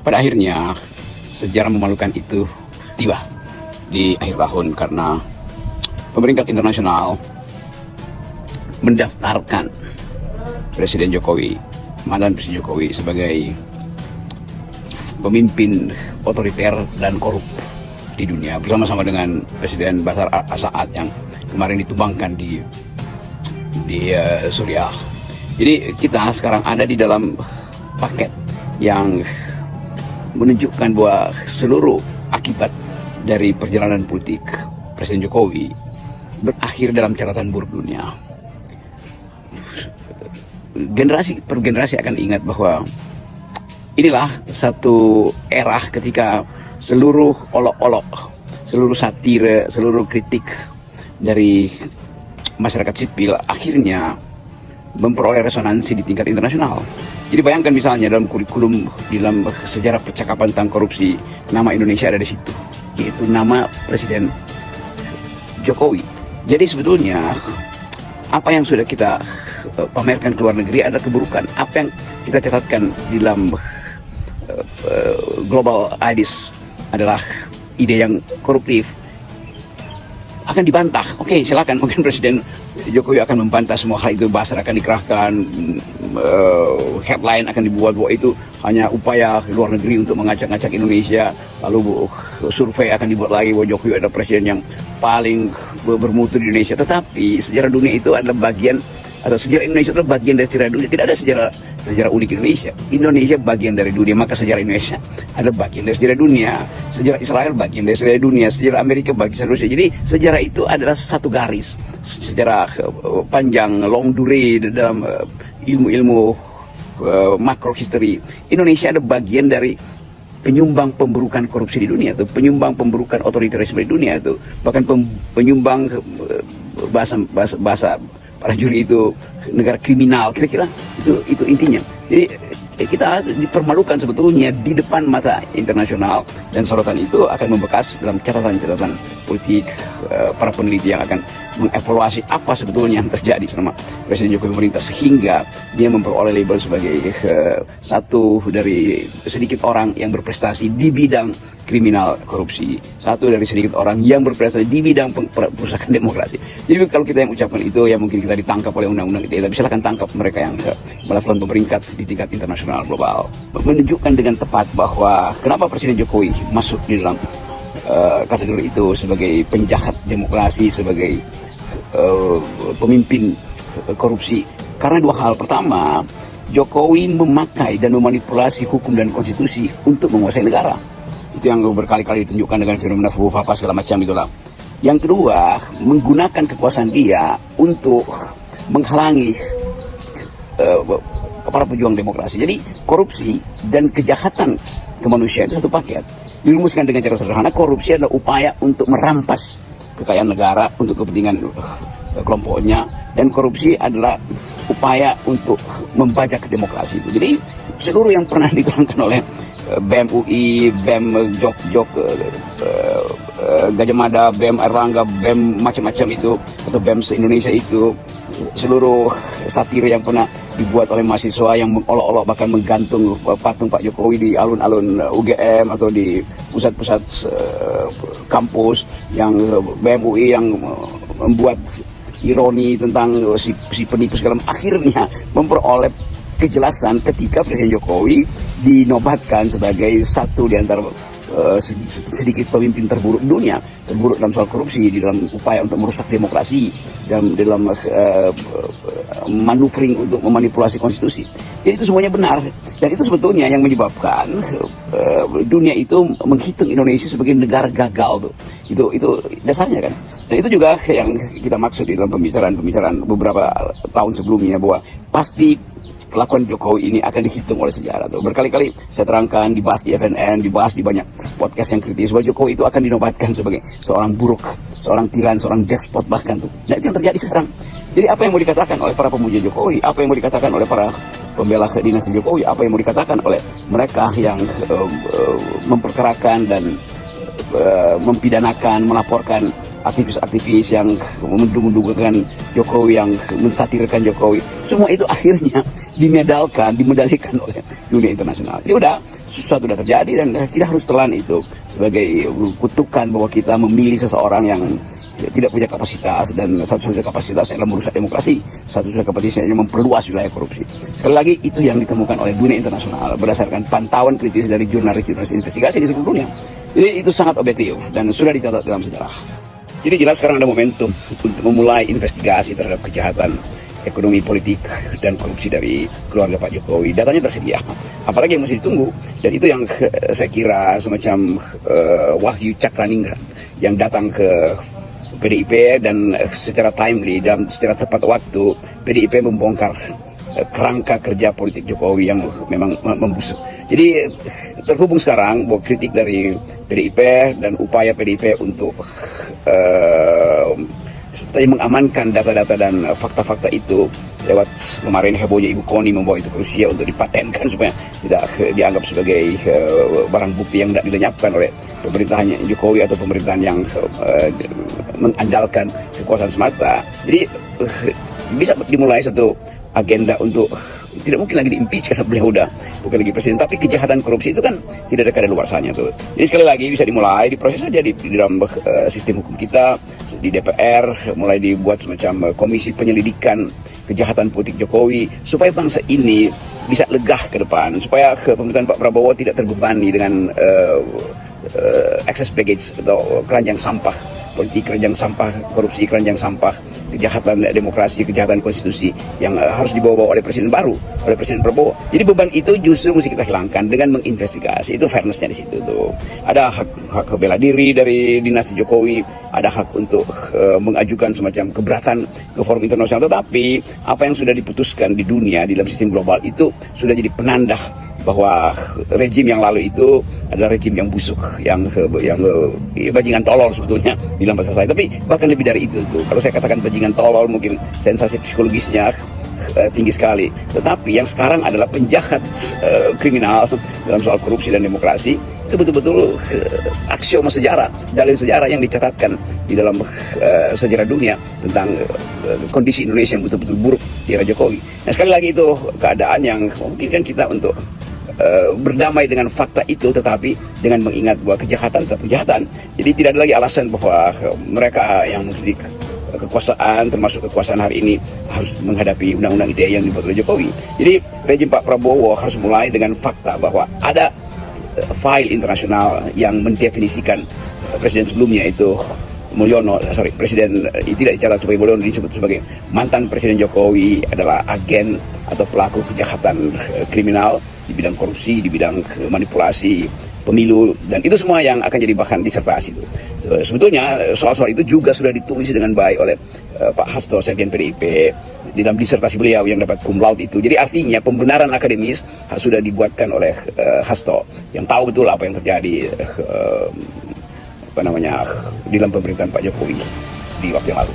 Pada akhirnya sejarah memalukan itu tiba di akhir tahun karena pemerintah internasional mendaftarkan Presiden Jokowi, mantan Presiden Jokowi sebagai pemimpin otoriter dan korup di dunia bersama-sama dengan Presiden Bashar al-Assad yang kemarin ditumbangkan di Suriah. Jadi kita sekarang ada di dalam paket yang menunjukkan bahwa seluruh akibat dari perjalanan politik Presiden Jokowi berakhir dalam catatan buruk dunia. Generasi per generasi akan ingat bahwa inilah satu era ketika seluruh olok-olok, seluruh satire, seluruh kritik dari masyarakat sipil akhirnya memperoleh resonansi di tingkat internasional. Jadi bayangkan misalnya dalam kurikulum, di dalam sejarah percakapan tentang korupsi, nama Indonesia ada di situ, yaitu nama Presiden Jokowi. Jadi sebetulnya apa yang sudah kita pamerkan ke luar negeri adalah keburukan. Apa yang kita catatkan di dalam global IDIS adalah ide yang koruptif, akan dibantah. Oke, silakan, mungkin Presiden Jokowi akan membantah semua hal itu, bahasa akan dikerahkan, headline akan dibuat bahwa itu hanya upaya luar negeri untuk mengacak-ngacak Indonesia, lalu survei akan dibuat lagi bahwa Jokowi adalah presiden yang paling bermutu di Indonesia. Tetapi sejarah dunia itu adalah bagian, atau sejarah Indonesia adalah bagian dari sejarah dunia. Tidak ada sejarah unik Indonesia. Indonesia bagian dari dunia, maka sejarah Indonesia adalah bagian dari sejarah dunia. Sejarah Israel bagian dari sejarah dunia, sejarah Amerika bagian dari Rusia. Jadi sejarah itu adalah satu garis, sejarah panjang, long durée dalam ilmu-ilmu makro history. Indonesia ada bagian dari penyumbang pemburukan korupsi di dunia, tuh penyumbang pemburukan otoritarisme di dunia, tuh bahkan penyumbang bahasa para juri itu negara kriminal, kira-kira itu intinya. Jadi kita dipermalukan sebetulnya di depan mata internasional, dan sorotan itu akan membekas dalam catatan-catatan politik para peneliti yang akan mengevaluasi apa sebetulnya yang terjadi selama Presiden Jokowi memerintah, sehingga dia memperoleh label sebagai satu dari sedikit orang yang berprestasi di bidang kriminal korupsi, satu dari sedikit orang yang berprestasi di bidang perusahaan demokrasi. Jadi kalau kita yang ucapkan itu, ya mungkin kita ditangkap oleh undang-undang ITE, tapi silahkan tangkap mereka yang melakukan peringkat di tingkat internasional global. Menunjukkan dengan tepat bahwa kenapa Presiden Jokowi masuk di dalam kategori itu sebagai penjahat demokrasi, sebagai pemimpin korupsi, karena dua hal. Pertama, Jokowi memakai dan memanipulasi hukum dan konstitusi untuk menguasai negara. Itu yang berkali-kali ditunjukkan dengan fenomena Fufafa segala macam itulah. Yang kedua, menggunakan kekuasaan dia untuk menghalangi para pejuang demokrasi. Jadi korupsi dan kejahatan kemanusiaan itu satu paket. Dirumuskan dengan cara sederhana, korupsi adalah upaya untuk merampas kekayaan negara untuk kepentingan kelompoknya, dan korupsi adalah upaya untuk membajak demokrasi itu. Jadi seluruh yang pernah diterangkan oleh BEM UI, BEM Jok Gajah Mada, BEM Erlangga, BEM macam-macam itu, atau BEM se-Indonesia itu, seluruh satire yang pernah dibuat oleh mahasiswa yang mengolok-olok bahkan menggantung patung Pak Jokowi di alun-alun UGM atau di pusat-pusat kampus, yang BEM UI yang membuat ironi tentang si penipu segala, akhirnya memperoleh kejelasan ketika Presiden Jokowi dinobatkan sebagai satu di antara sedikit pemimpin terburuk di dunia, terburuk dalam soal korupsi, di dalam upaya untuk merusak demokrasi, dalam maneuvering untuk memanipulasi konstitusi. Jadi itu semuanya benar, dan itu sebetulnya yang menyebabkan dunia itu menghitung Indonesia sebagai negara gagal tuh. Itu dasarnya kan. Dan itu juga yang kita maksud di dalam pembicaraan beberapa tahun sebelumnya, bahwa pasti kelakuan Jokowi ini akan dihitung oleh sejarah tuh. Berkali-kali saya terangkan, dibahas di FNN, dibahas di banyak podcast yang kritis, bahwa Jokowi itu akan dinobatkan sebagai seorang buruk, seorang tiran, seorang despot bahkan tuh. Nah, itu yang terjadi sekarang. Jadi apa yang mau dikatakan oleh para pemuja Jokowi, apa yang mau dikatakan oleh para pembela dinasti Jokowi, apa yang mau dikatakan oleh mereka yang memperkerakan dan mempidanakan, melaporkan aktivis-aktivis yang mendukung Jokowi, yang mensatirkan Jokowi, semua itu akhirnya dimedalikan oleh dunia internasional. Jadi udah sesuatu sudah terjadi dan kita harus telan itu sebagai kutukan bahwa kita memilih seseorang yang tidak punya kapasitas, dan satu-satunya kapasitas adalah merusak demokrasi, satu-satunya kapasitas yang memperluas wilayah korupsi. Sekali lagi itu yang ditemukan oleh dunia internasional berdasarkan pantauan kritis dari jurnalis-jurnalis investigasi di seluruh dunia. Jadi itu sangat objektif dan sudah dicatat dalam sejarah. Jadi jelas sekarang ada momentum untuk memulai investigasi terhadap kejahatan ekonomi, politik, dan korupsi dari keluarga Pak Jokowi. Datanya tersedia, apalagi yang masih ditunggu. Dan itu yang saya kira semacam Wahyu Cakraningrat yang datang ke PDIP dan secara timely dan secara tepat waktu PDIP membongkar kerangka kerja politik Jokowi yang memang membusuk. Jadi terhubung sekarang bahwa kritik dari PDIP dan upaya PDIP untuk mengamankan data-data dan fakta-fakta itu lewat kemarin hebohnya Ibu Koni membawa itu ke Rusia untuk dipatenkan supaya tidak dianggap sebagai barang bukti yang tidak dilenyapkan oleh pemerintahan Jokowi atau pemerintahan yang mengandalkan kekuasaan semata. Jadi bisa dimulai satu agenda untuk tidak mungkin lagi diimpeach karena beliau udah bukan lagi presiden, tapi kejahatan korupsi itu kan tidak ada kadaluarsanya tuh. Jadi sekali lagi bisa dimulai, diproses saja di dalam sistem hukum kita, di DPR mulai dibuat semacam komisi penyelidikan kejahatan politik Jokowi supaya bangsa ini bisa legah ke depan, supaya pemerintahan Pak Prabowo tidak terbebani dengan excess baggage atau keranjang sampah politik, keranjang sampah korupsi, keranjang sampah kejahatan demokrasi, kejahatan konstitusi yang harus dibawa-bawa oleh presiden baru, oleh Presiden Prabowo. Jadi beban itu justru mesti kita hilangkan dengan menginvestigasi. Itu fairnessnya di situ tuh. Ada hak bela diri dari dinasti Jokowi, ada hak untuk mengajukan semacam keberatan ke forum internasional. Tetapi apa yang sudah diputuskan di dunia di dalam sistem global itu sudah jadi penanda bahwa rejim yang lalu itu adalah rejim yang busuk, yang bajingan tolol sebetulnya di dalam bahasa saya. Tapi bahkan lebih dari itu tuh. Kalau saya katakan bajingan tolol mungkin sensasi psikologisnya tinggi sekali. Tetapi yang sekarang adalah penjahat kriminal dalam soal korupsi dan demokrasi. Itu betul-betul aksioma sejarah, dalil sejarah yang dicatatkan di dalam sejarah dunia tentang kondisi Indonesia yang betul-betul buruk di era Jokowi. Nah sekali lagi itu keadaan yang memungkinkan kita untuk berdamai dengan fakta itu, tetapi dengan mengingat bahwa kejahatan tetap kejahatan. Jadi tidak ada lagi alasan bahwa mereka yang memiliki kekuasaan, termasuk kekuasaan hari ini, harus menghadapi undang-undang ITE yang dibuat oleh Jokowi. Jadi rejim Pak Prabowo harus mulai dengan fakta bahwa ada file internasional yang mendefinisikan presiden sebelumnya itu presiden tidak dicatat sebagai Mulyono, disebut sebagai mantan presiden Jokowi adalah agen atau pelaku kejahatan kriminal di bidang korupsi, di bidang manipulasi pemilu, dan itu semua yang akan jadi bahan disertasi itu. Sebetulnya soal-soal itu juga sudah ditulis dengan baik oleh Pak Hasto, Sekjen PDIP, di dalam disertasi beliau yang dapat cum laude itu. Jadi artinya pembenaran akademis sudah dibuatkan oleh Hasto yang tahu betul apa yang terjadi di dalam pemerintahan Pak Jokowi di waktu yang lalu.